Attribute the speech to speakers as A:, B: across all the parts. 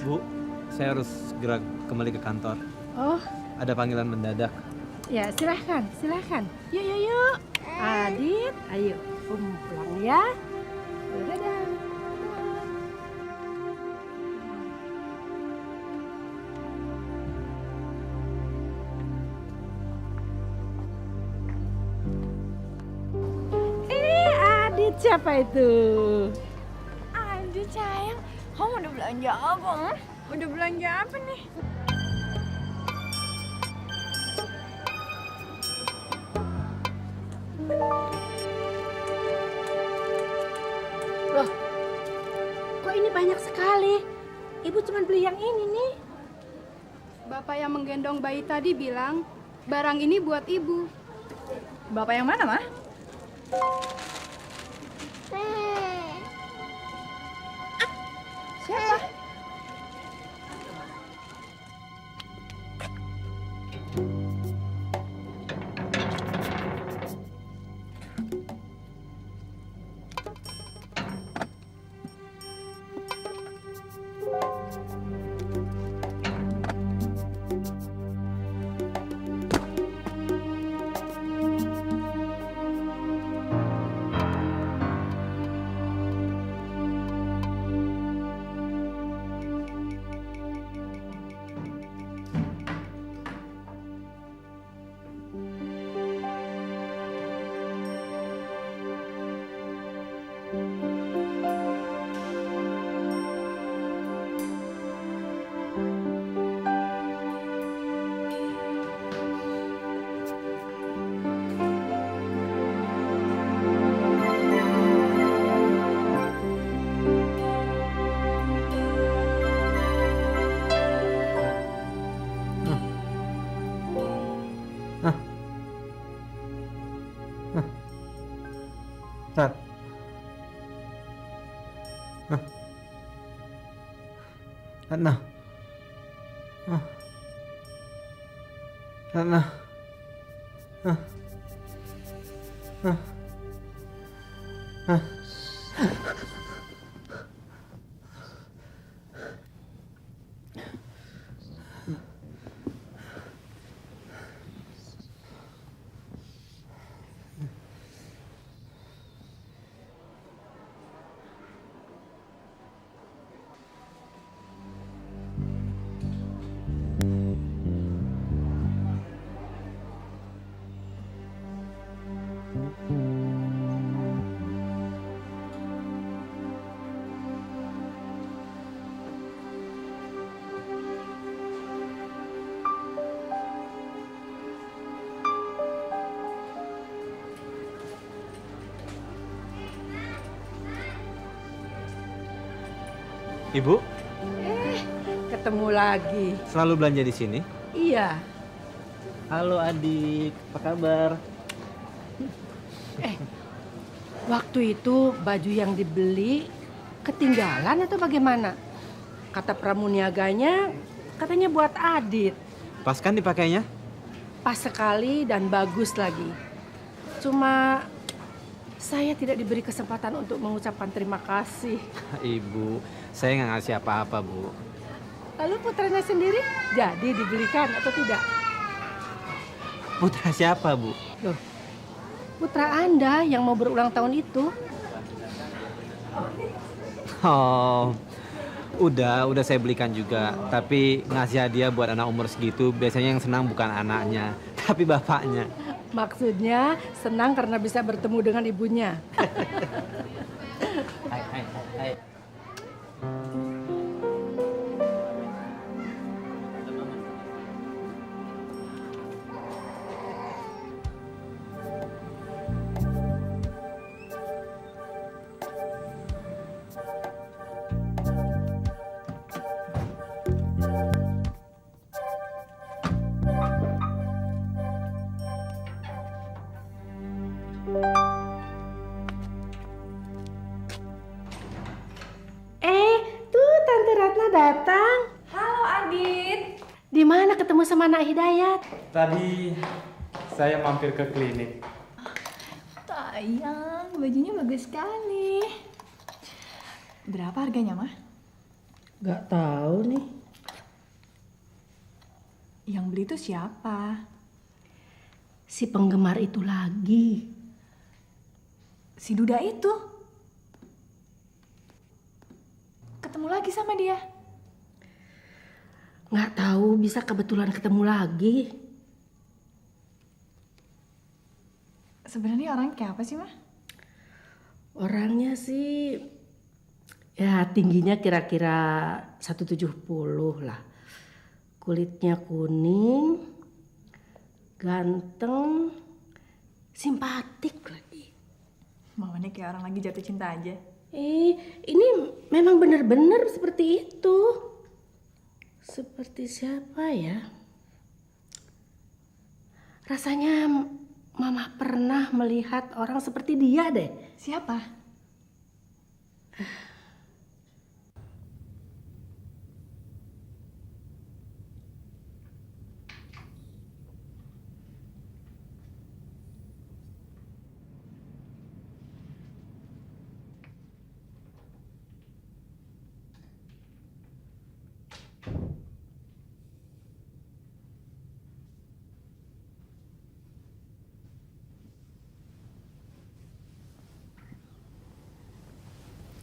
A: Bu, saya harus segera kembali ke kantor.
B: Oh,
A: Ada panggilan mendadak.
B: ya silahkan. Yuk. Adit, ayo. Pulang ya. Dadah. Adit siapa itu?
C: Aduh sayang, kamu udah belanja apa? Udah belanja apa nih?
B: Loh, kok ini banyak sekali? Ibu cuma beli yang ini nih.
D: Bapak yang menggendong bayi tadi bilang, barang ini buat ibu.
C: Bapak yang mana, Mah? Siapa?
A: Nat. Ratna. Ratna. Ibu,
B: Ketemu lagi.
A: selalu belanja di sini?
B: Iya.
A: Halo adik, apa kabar?
B: Waktu itu baju yang dibeli ketinggalan atau bagaimana? Kata pramuniaganya katanya buat Adit.
A: Pas kan dipakainya?
B: Pas sekali dan bagus lagi. Cuma saya tidak diberi kesempatan untuk mengucapkan terima kasih.
A: Ibu, saya nggak ngasih apa-apa, Bu.
B: Lalu putranya sendiri jadi dibelikan atau tidak?
A: Putra siapa, Bu?
B: Loh, putra Anda yang mau berulang tahun itu.
A: Oh, udah saya belikan juga. Tapi ngasih hadiah buat anak umur segitu, biasanya yang senang bukan anaknya, tapi bapaknya.
B: Maksudnya senang karena bisa bertemu dengan ibunya.
A: Hai.
B: Tuh Tante Ratna datang.
C: Halo Adit.
B: Di mana ketemu sama Nak Hidayat?
E: Tadi saya mampir ke klinik.
C: Sayang, bajunya bagus sekali. Berapa harganya, Mah?
B: Nggak tahu nih.
C: Yang beli itu siapa?
B: Si penggemar itu lagi.
C: Si Duda itu. Ketemu lagi sama dia.
B: Nggak tahu bisa kebetulan ketemu lagi.
C: Sebenarnya orangnya kayak apa sih, Mah?
B: Orangnya sih ya tingginya kira-kira 170 lah. Kulitnya kuning, ganteng, simpatik lagi.
C: Mawanya kayak orang lagi jatuh cinta aja.
B: Ini memang benar-benar seperti itu. Seperti siapa ya? Rasanya Mama pernah melihat orang seperti dia deh.
C: Siapa?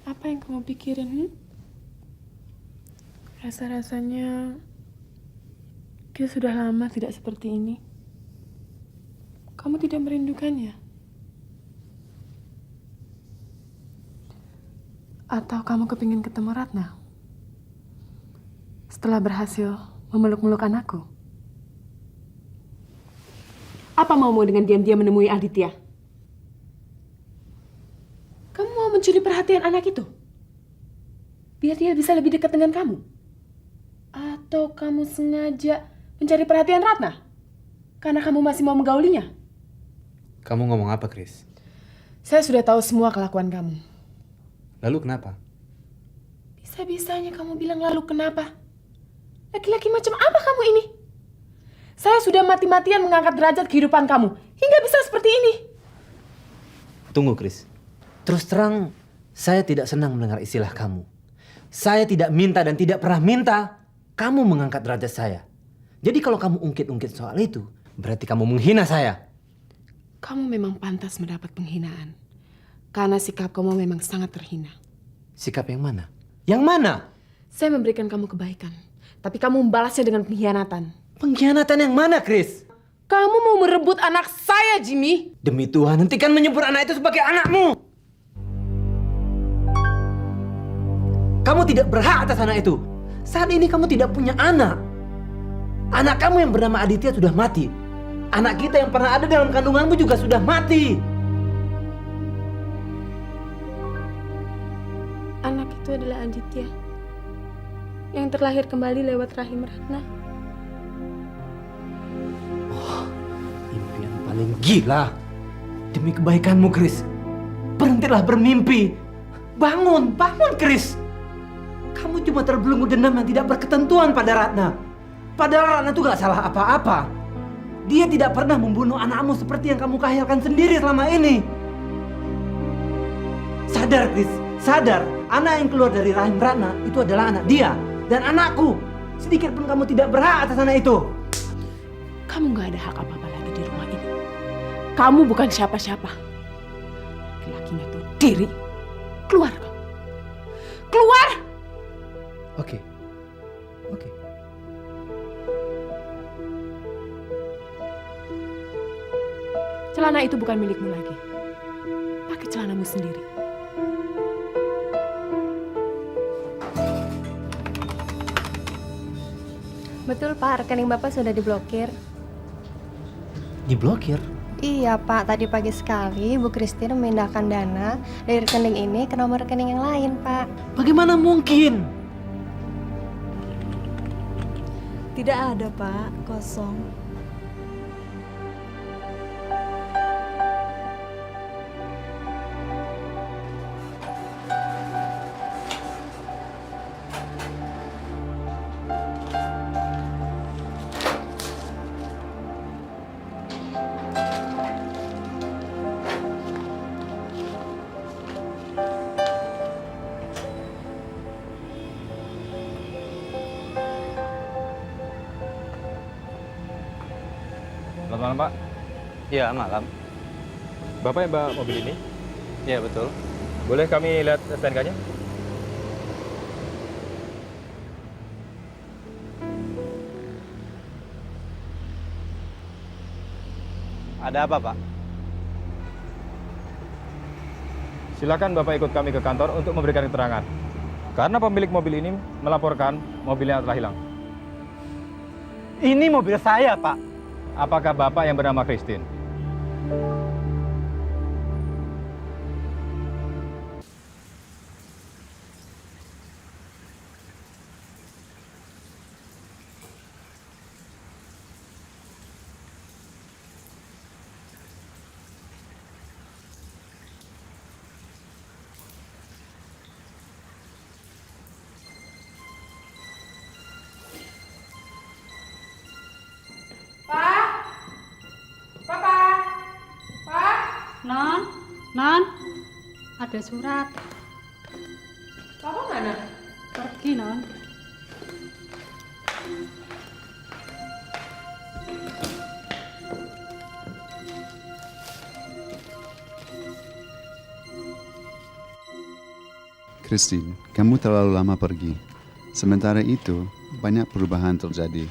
F: Apa yang kamu pikirin? Rasa-rasanya kita sudah lama tidak seperti ini. Kamu tidak merindukannya? Atau kamu kepingin ketemu Ratna? Setelah berhasil memeluk-meluk anakku? Apa maumu dengan diam-diam menemui Aditya? Kamu mau mencuri perhatian anak itu? Biar dia bisa lebih dekat dengan kamu? Atau kamu sengaja mencari perhatian Ratna? Karena kamu masih mau menggaulinya?
A: Kamu ngomong apa, Chris?
F: Saya sudah tahu semua kelakuan kamu.
A: Lalu kenapa?
F: Bisa-bisanya kamu bilang lalu kenapa? Laki-laki macam apa kamu ini? Saya sudah mati-matian mengangkat derajat kehidupan kamu. Hingga bisa seperti ini.
A: Tunggu, Chris. Terus terang, saya tidak senang mendengar istilah kamu. Saya tidak minta dan tidak pernah minta kamu mengangkat derajat saya. Jadi kalau kamu ungkit-ungkit soal itu, berarti kamu menghina saya.
F: Kamu memang pantas mendapat penghinaan. Karena sikap kamu memang sangat terhina.
A: Sikap yang mana? Yang mana?
F: Saya memberikan kamu kebaikan. Tapi kamu membalasnya dengan pengkhianatan.
A: Pengkhianatan yang mana, Chris?
F: Kamu mau merebut anak saya, Jimmy.
A: Demi Tuhan, hentikan menyebut anak itu sebagai anakmu. Kamu tidak berhak atas anak itu. Saat ini kamu tidak punya anak. Anak kamu yang bernama Aditya sudah mati. Anak kita yang pernah ada dalam kandunganmu juga sudah mati.
F: Anak itu adalah Aditya. Yang terlahir kembali lewat rahim Ratna.
A: Impian paling gila. Demi kebaikanmu, Chris. Berhentilah bermimpi. Bangun, bangun, Chris. Kamu cuma terbelenggu dendam yang tidak berketentuan pada Ratna. Padahal Ratna itu gak salah apa-apa. Dia tidak pernah membunuh anakmu seperti yang kamu khayalkan sendiri selama ini. Sadar, Chris. Sadar. Anak yang keluar dari rahim Ratna itu adalah anak dia. Dan anakku. Sedikit pun kamu tidak berhak atas anak itu.
F: Kamu gak ada hak apa-apa lagi di rumah ini. Kamu bukan siapa-siapa. Laki-lakinya tuh diri. Keluar kamu. Keluar!
A: Oke. Oke.
F: Celana itu bukan milikmu lagi. Pakai celanamu sendiri.
G: Betul Pak, rekening Bapak sudah diblokir.
A: Diblokir?
G: Iya Pak, tadi pagi sekali Bu Christine memindahkan dana dari rekening ini ke nomor rekening yang lain Pak.
A: Bagaimana mungkin?
H: Tidak ada, Pak. Kosong.
I: Malam, Pak.
J: Iya, malam.
I: Bapak yang bawa mobil ini?
J: Iya, betul.
I: Boleh kami lihat STNK-nya?
J: Ada apa, Pak?
I: Silakan Bapak ikut kami ke kantor untuk memberikan keterangan. Karena pemilik mobil ini melaporkan mobilnya telah hilang.
J: Ini mobil saya, Pak.
I: Apakah Bapak yang bernama Christine?
K: Non, ada surat.
B: Papa mana?
K: Pergi, Non.
L: Christine, kamu terlalu lama pergi. Sementara itu, banyak perubahan terjadi.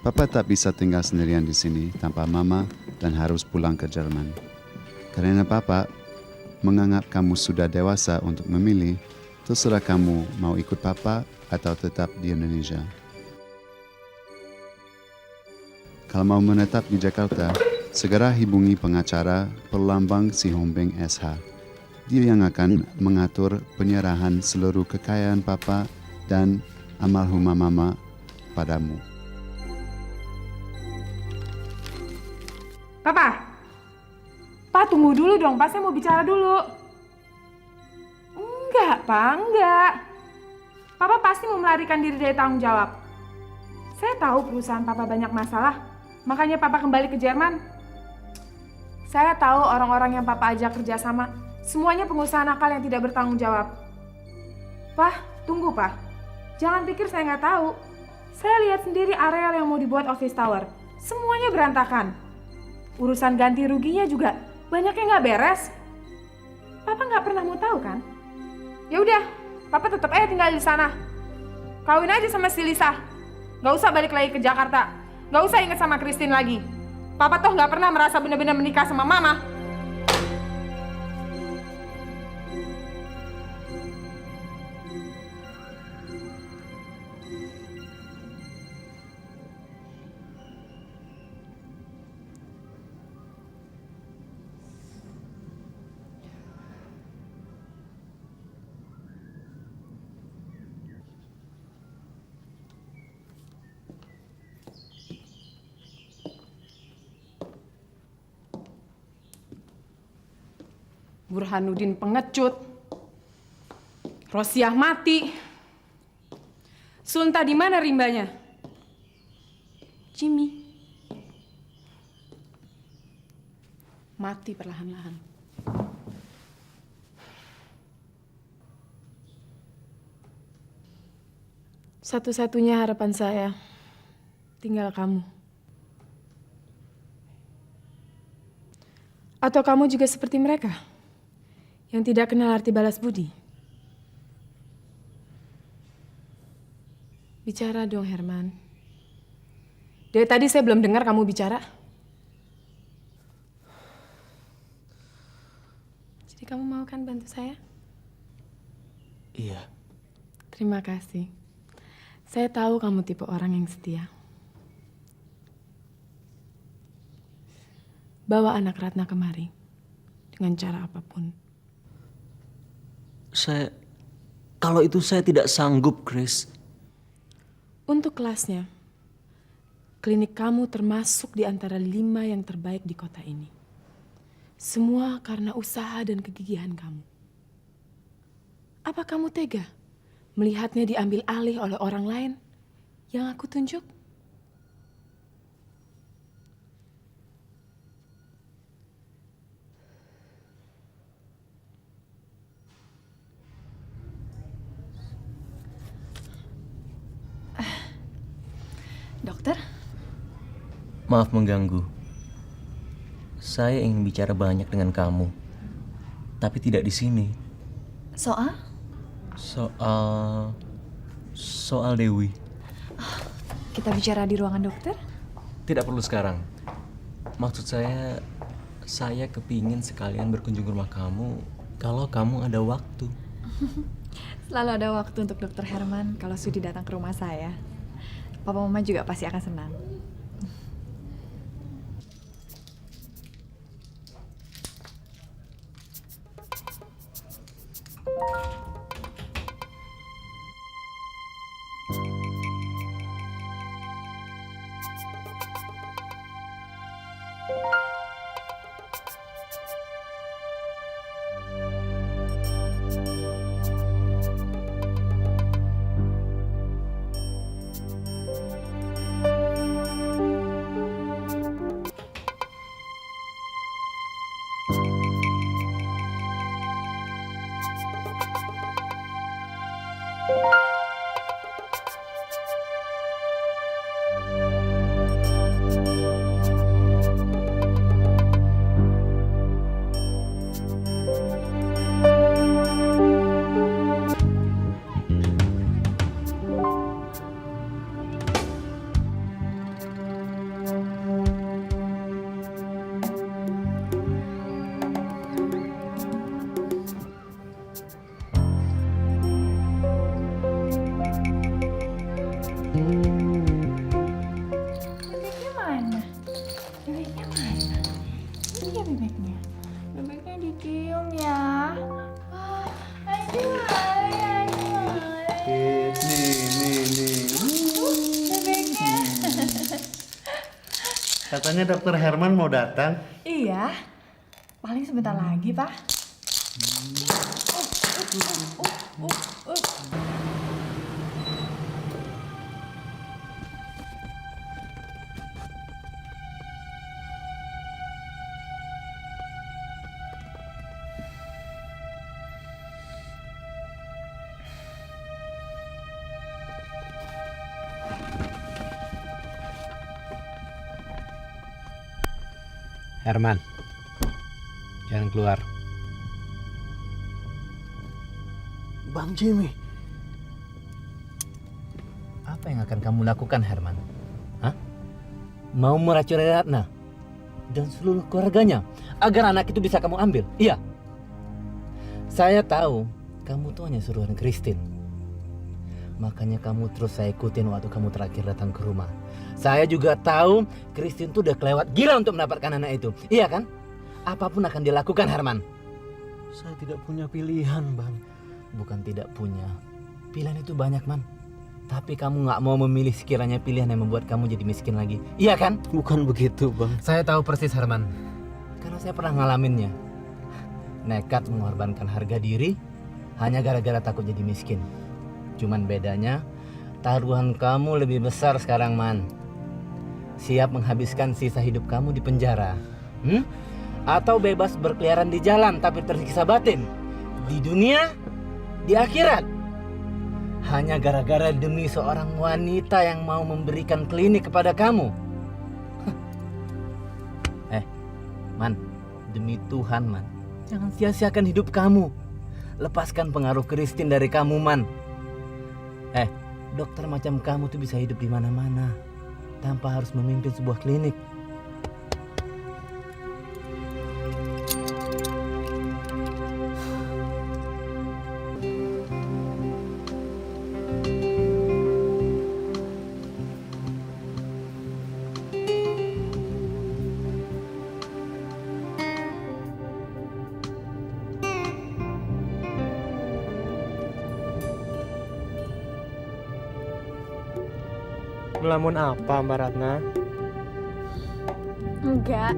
L: Papa tak bisa tinggal sendirian di sini tanpa Mama dan harus pulang ke Jerman. Karena Papa menganggap kamu sudah dewasa untuk memilih, terserah kamu mau ikut Papa atau tetap di Indonesia. Kalau mau menetap di Jakarta, segera hubungi pengacara Perlambang Sihombing SH. Dia yang akan mengatur penyerahan seluruh kekayaan Papa dan almarhumah Mama padamu.
F: Pak, tunggu dulu dong, Pak. Saya mau bicara dulu. Enggak, Pak, enggak. Papa pasti mau melarikan diri dari tanggung jawab. Saya tahu perusahaan Papa banyak masalah, makanya Papa kembali ke Jerman. Saya tahu orang-orang yang Papa ajak kerjasama, semuanya pengusaha nakal yang tidak bertanggung jawab. Pak, tunggu, Pak. Jangan pikir saya nggak tahu. Saya lihat sendiri areal yang mau dibuat office tower. Semuanya berantakan. Urusan ganti ruginya juga banyak yang nggak beres. Papa nggak pernah mau tahu kan? Ya udah, Papa tetap aja tinggal di sana. Kawin aja sama si Lisa. Nggak usah balik lagi ke Jakarta. Nggak usah inget sama Christine lagi. Papa toh nggak pernah merasa benar-benar menikah sama Mama. Burhanuddin pengecut, Rosiah mati. Sunta di mana rimbanya? Jimmy mati perlahan-lahan. Satu-satunya harapan saya tinggal kamu. Atau kamu juga seperti mereka yang tidak kenal arti balas budi? Bicara dong, Herman. Dari tadi saya belum dengar kamu bicara. Jadi kamu mau kan bantu saya?
A: Iya.
F: Terima kasih. Saya tahu kamu tipe orang yang setia. Bawa anak Ratna kemari dengan cara apapun.
A: Kalau itu saya tidak sanggup, Chris.
F: Untuk kelasnya, klinik kamu termasuk di antara 5 yang terbaik di kota ini. Semua karena usaha dan kegigihan kamu. Apa kamu tega melihatnya diambil alih oleh orang lain yang aku tunjuk?
H: Dokter?
A: Maaf mengganggu.
M: saya ingin bicara banyak dengan kamu. Tapi tidak di sini.
H: Soal?
M: Soal Dewi.
H: Kita bicara di ruangan dokter?
M: Tidak perlu sekarang. Maksud saya kepingin sekalian berkunjung ke rumah kamu kalau kamu ada waktu.
H: Selalu ada waktu untuk Dokter Herman kalau sudi datang ke rumah saya. Papa Mama juga pasti akan senang.
C: Bebeknya mana? Bebeknya mana? Ini dia bebeknya. Bebeknya dicium ya. Aduh, bebeknya.
N: Katanya Dokter Herman mau datang.
H: Iya, paling sebentar lagi, Pak.
N: Herman, jangan keluar.
O: Bang Jimmy, apa yang akan kamu lakukan, Herman? Hah? Mau meracuni Ratna dan seluruh keluarganya agar anak itu bisa kamu ambil? Iya. Saya tahu kamu tuh hanya suruhan Christine. Makanya kamu terus saya ikutin waktu kamu terakhir datang ke rumah. Saya juga tahu Christine tuh udah kelewat gila untuk mendapatkan anak itu. Iya kan? Apapun akan dilakukan, Herman. Saya tidak punya pilihan, Bang. Bukan tidak punya. Pilihan itu banyak, Man. Tapi kamu gak mau memilih sekiranya pilihan yang membuat kamu jadi miskin lagi. Iya kan? Bukan begitu, Bang. Saya tahu persis, Herman. Karena saya pernah ngalaminnya. Nekat mengorbankan harga diri hanya gara-gara takut jadi miskin. Cuman bedanya, taruhan kamu lebih besar sekarang, Man. Siap menghabiskan sisa hidup kamu di penjara? Atau bebas berkeliaran di jalan tapi tersiksa batin? Di dunia, di akhirat? Hanya gara-gara demi seorang wanita yang mau memberikan klinik kepada kamu? Man, demi Tuhan, Man. Jangan sia-siakan hidup kamu. Lepaskan pengaruh Christine dari kamu, Man. Dokter macam kamu tuh bisa hidup di mana-mana tanpa harus memimpin sebuah klinik.
E: Melamun apa, Mbak Ratna?
H: Enggak.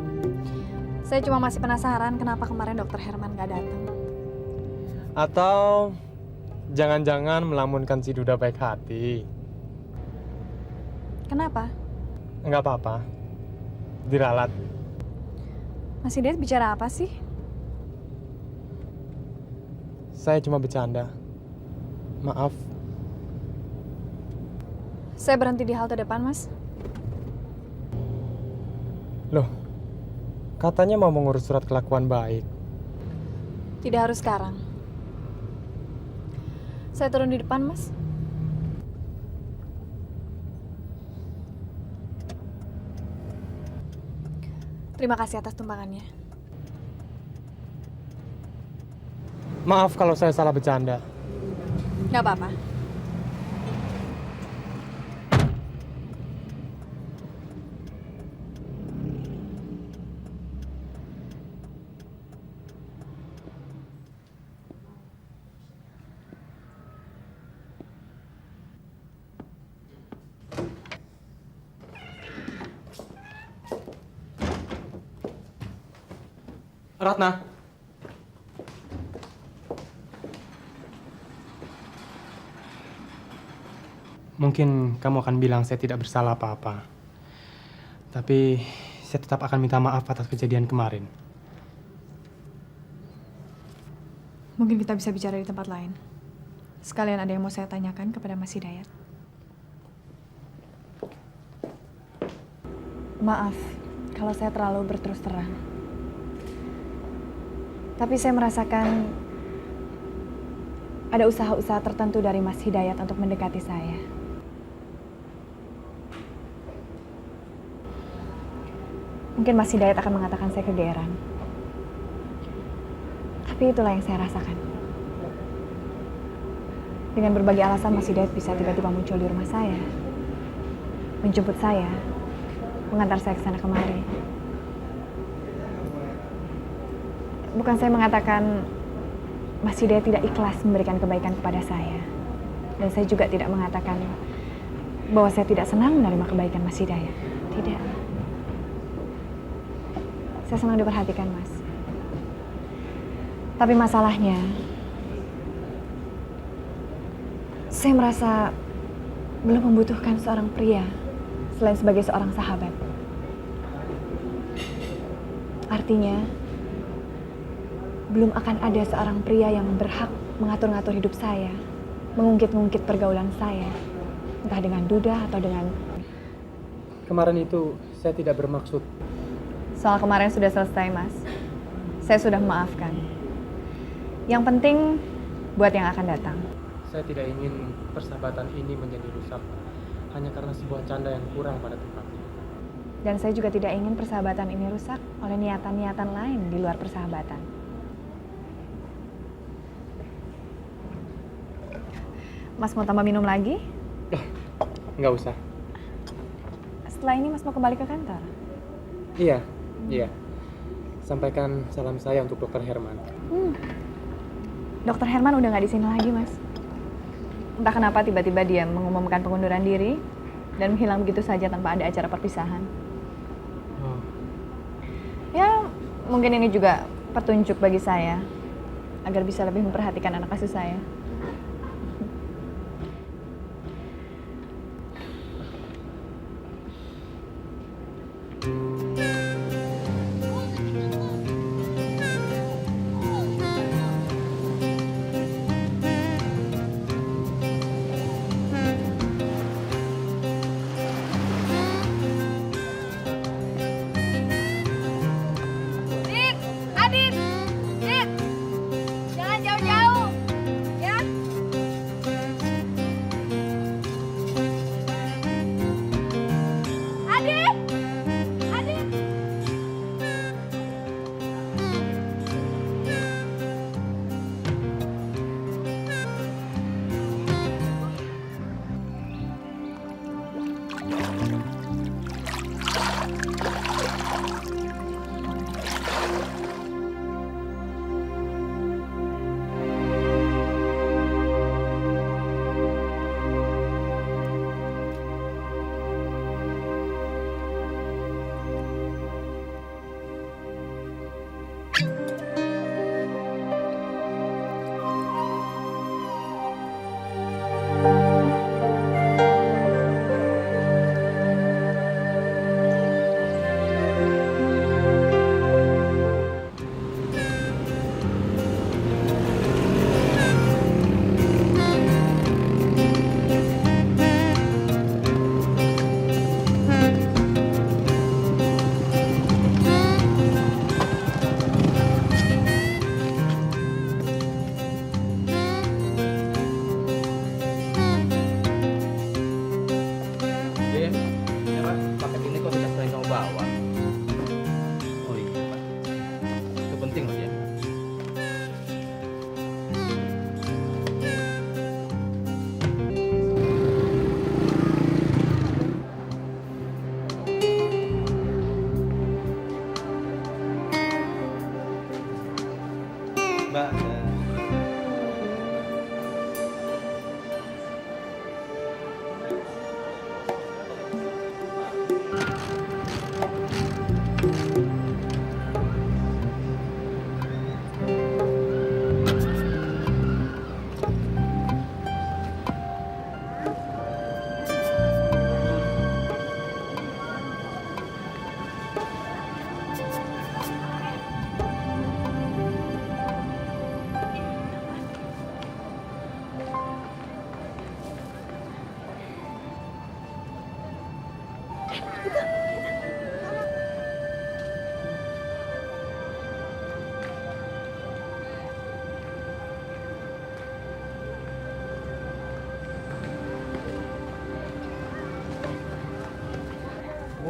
H: Saya cuma masih penasaran kenapa kemarin Dokter Herman gak datang.
E: Atau jangan-jangan melamunkan si Duda baik hati?
H: Kenapa?
E: Enggak apa-apa. Diralat.
H: Mas Hidayat bicara apa sih?
E: Saya cuma bercanda. Maaf.
H: Saya berhenti di halte depan, Mas.
E: Loh, Katanya mau mengurus surat kelakuan baik.
H: Tidak harus sekarang. Saya turun di depan, Mas. Terima kasih atas tumpangannya.
E: Maaf kalau saya salah bercanda.
H: Nggak apa-apa.
E: Ratna. Mungkin kamu akan bilang saya tidak bersalah apa-apa. Tapi saya tetap akan minta maaf atas kejadian kemarin.
H: Mungkin kita bisa bicara di tempat lain. Sekalian ada yang mau saya tanyakan kepada Mas Hidayat. Maaf kalau saya terlalu berterus terang. Tapi saya merasakan ada usaha-usaha tertentu dari Mas Hidayat untuk mendekati saya. Mungkin Mas Hidayat akan mengatakan saya kegeeran. Tapi itulah yang saya rasakan. Dengan berbagai alasan Mas Hidayat bisa tiba-tiba muncul di rumah saya. Menjemput saya. Mengantar saya ke sana kemari. Bukan saya mengatakan Mas Hidayat tidak ikhlas memberikan kebaikan kepada saya. Dan saya juga tidak mengatakan bahwa saya tidak senang menerima kebaikan Mas Hidayat. Tidak. Saya senang diperhatikan, Mas. Tapi masalahnya, saya merasa belum membutuhkan seorang pria selain sebagai seorang sahabat. Artinya, belum akan ada seorang pria yang berhak mengatur-ngatur hidup saya, mengungkit-ungkit pergaulan saya, entah dengan duda atau dengan...
E: Kemarin itu saya tidak bermaksud.
H: Soal kemarin sudah selesai, Mas. Saya sudah memaafkan. Yang penting buat yang akan datang.
E: Saya tidak ingin persahabatan ini menjadi rusak hanya karena sebuah canda yang kurang pada tempatnya.
H: Dan saya juga tidak ingin persahabatan ini rusak oleh niatan-niatan lain di luar persahabatan. Mas mau tambah minum lagi?
E: Nggak usah.
H: Setelah ini Mas mau kembali ke kantor?
E: Iya. Sampaikan salam saya untuk Dokter Herman.
H: Dokter Herman udah nggak di sini lagi, Mas. Entah kenapa tiba-tiba dia mengumumkan pengunduran diri dan menghilang begitu saja tanpa ada acara perpisahan. Ya, mungkin ini juga petunjuk bagi saya agar bisa lebih memperhatikan anak asuh saya.
C: Dit, Adit, Dit, jangan jauh-jauh, ya.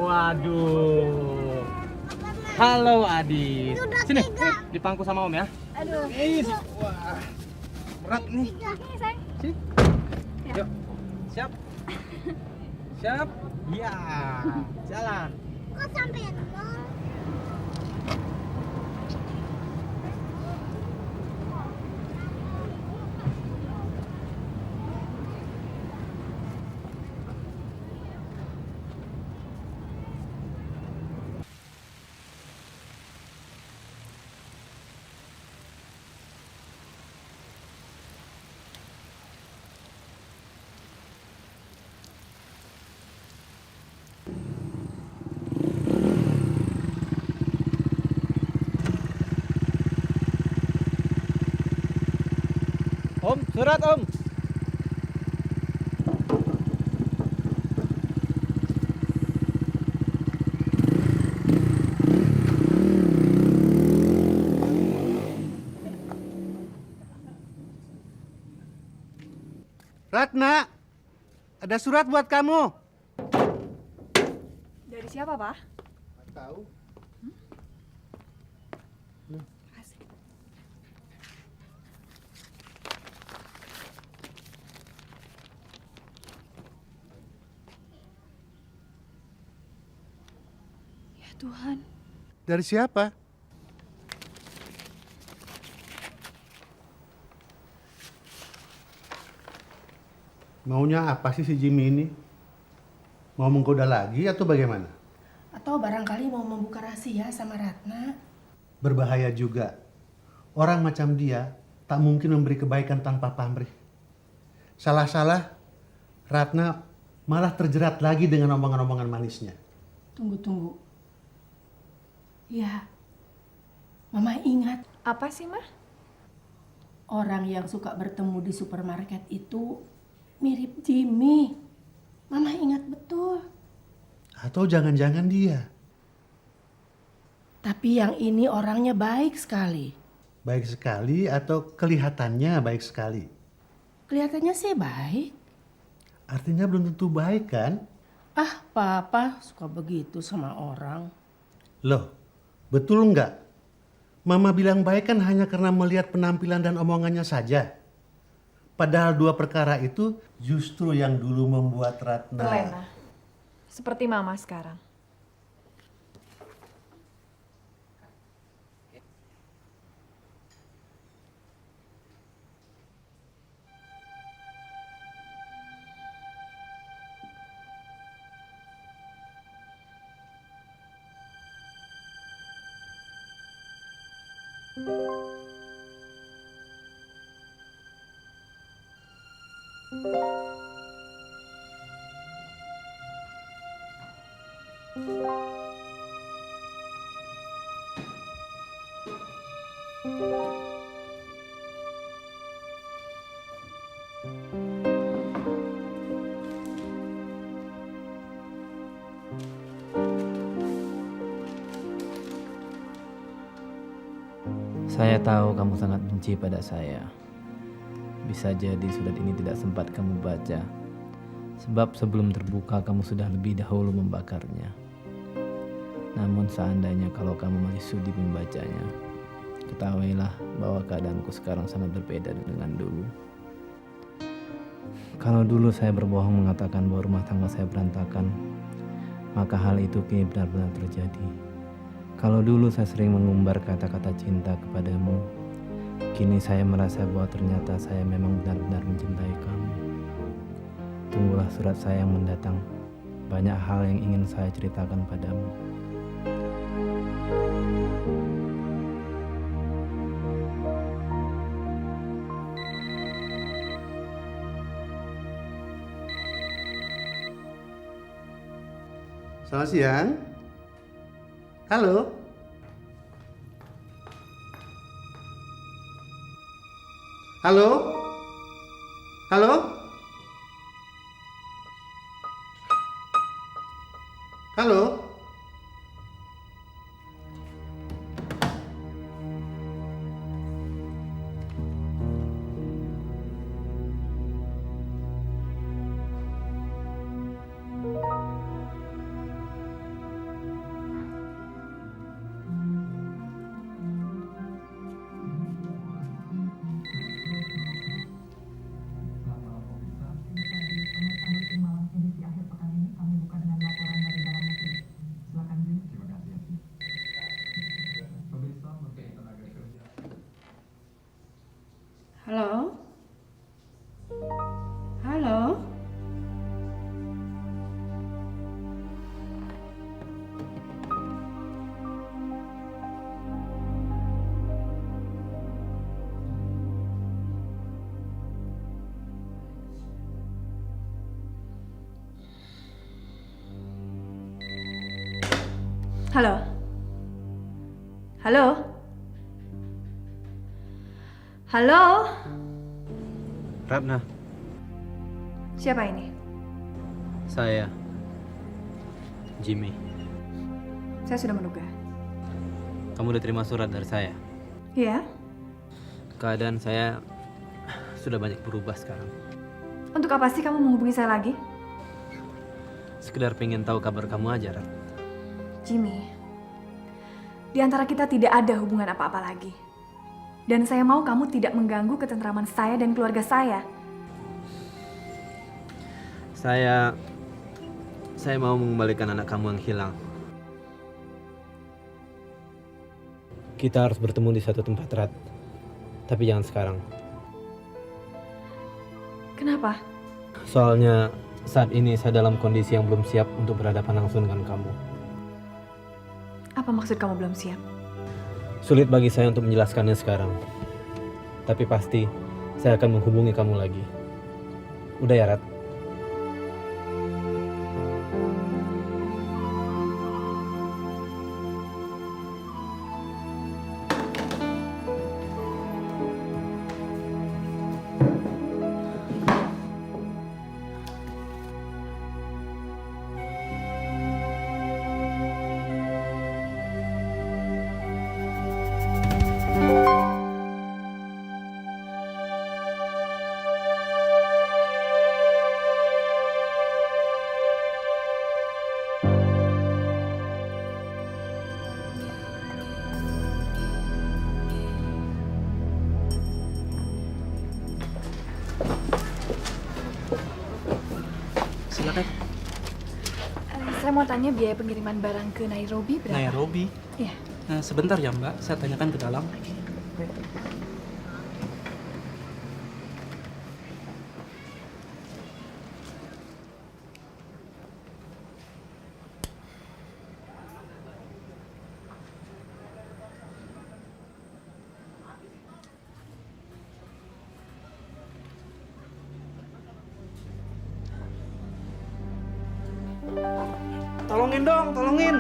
E: Waduh. Halo Adit. Sini, di pangku sama Om ya.
C: Aduh.
E: Wah. Berat nih.
C: Ini sayang.
E: Sini. Yuk. Siap. Siap. Ya. Jalan.
C: Kok sampai nol?
E: Om, surat Om.
N: Ratna, ada surat buat kamu.
H: Dari siapa, Pak?
N: Tahu.
H: Ya Tuhan.
N: Dari siapa? Maunya apa sih si Jimmy ini? Mau menggoda lagi atau bagaimana?
B: Atau barangkali mau membuka rahasia sama Ratna.
N: Berbahaya juga. Orang macam dia tak mungkin memberi kebaikan tanpa pamrih. Salah-salah, Ratna malah terjerat lagi dengan omongan-omongan manisnya.
B: Tunggu. Ya, Mama ingat.
H: Apa sih, Mah?
B: Orang yang suka bertemu di supermarket itu mirip Jimmy. Mama ingat betul.
N: Atau jangan-jangan dia.
B: Tapi yang ini orangnya baik sekali.
N: Baik sekali atau kelihatannya baik sekali?
B: Kelihatannya sih baik.
N: Artinya belum tentu baik kan?
B: Ah, Papa suka begitu sama orang.
N: Loh, betul nggak? Mama bilang baik kan hanya karena melihat penampilan dan omongannya saja. Padahal dua perkara itu justru yang dulu membuat Ratna...
H: Lena. Seperti Mama sekarang.
O: Saya tahu kamu sangat benci pada saya. Bisa jadi surat ini tidak sempat kamu baca. Sebab sebelum terbuka kamu sudah lebih dahulu membakarnya. Namun seandainya kalau kamu masih sudi membacanya, ketahuilah bahwa keadaanku sekarang sangat berbeda dengan dulu. Kalau dulu saya berbohong mengatakan bahwa rumah tangga saya berantakan, maka hal itu kini benar-benar terjadi. Kalau dulu saya sering mengumbar kata-kata cinta kepadamu, kini saya merasa bahwa ternyata saya memang benar-benar mencintai kamu. Tunggulah surat saya yang mendatang. Banyak hal yang ingin saya ceritakan padamu.
N: Selamat siang. Halo. Halo. Halo. Halo.
H: Halo? Halo? Halo?
J: Ratna,
H: Siapa ini?
J: saya Jimmy.
H: Saya sudah menduga.
J: Kamu udah terima surat dari saya.
H: Iya?
J: Keadaan saya sudah banyak berubah sekarang.
H: Untuk apa sih kamu menghubungi saya lagi?
J: Sekedar pengen tahu kabar kamu aja, Rat.
H: Jimmy, di antara kita tidak ada hubungan apa-apa lagi. Dan saya mau kamu tidak mengganggu ketentraman saya dan keluarga saya.
J: Saya mau mengembalikan anak kamu yang hilang. Kita harus bertemu di satu tempat, Rat. Tapi jangan sekarang.
H: Kenapa?
J: Soalnya saat ini saya dalam kondisi yang belum siap untuk berhadapan langsung dengan kamu.
H: Apa maksud kamu belum siap?
J: Sulit bagi saya untuk menjelaskannya sekarang. Tapi pasti saya akan menghubungi kamu lagi. Udah ya, Rat?
P: Silakan.
H: Saya mau tanya biaya pengiriman barang ke Nairobi berapa?
P: Nairobi.
H: Iya.
P: Sebentar ya Mbak, saya tanyakan ke dalam. Tolongin dong, tolongin.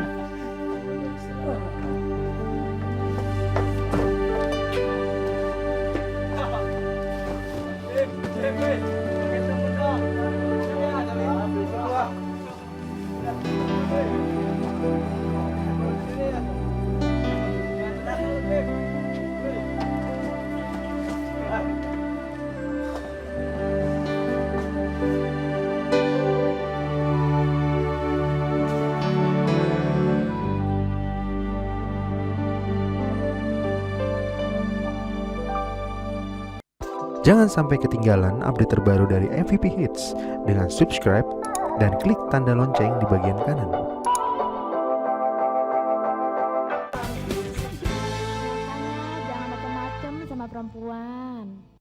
Q: Jangan sampai ketinggalan update terbaru dari MVP Hits dengan subscribe dan klik tanda lonceng di bagian kanan.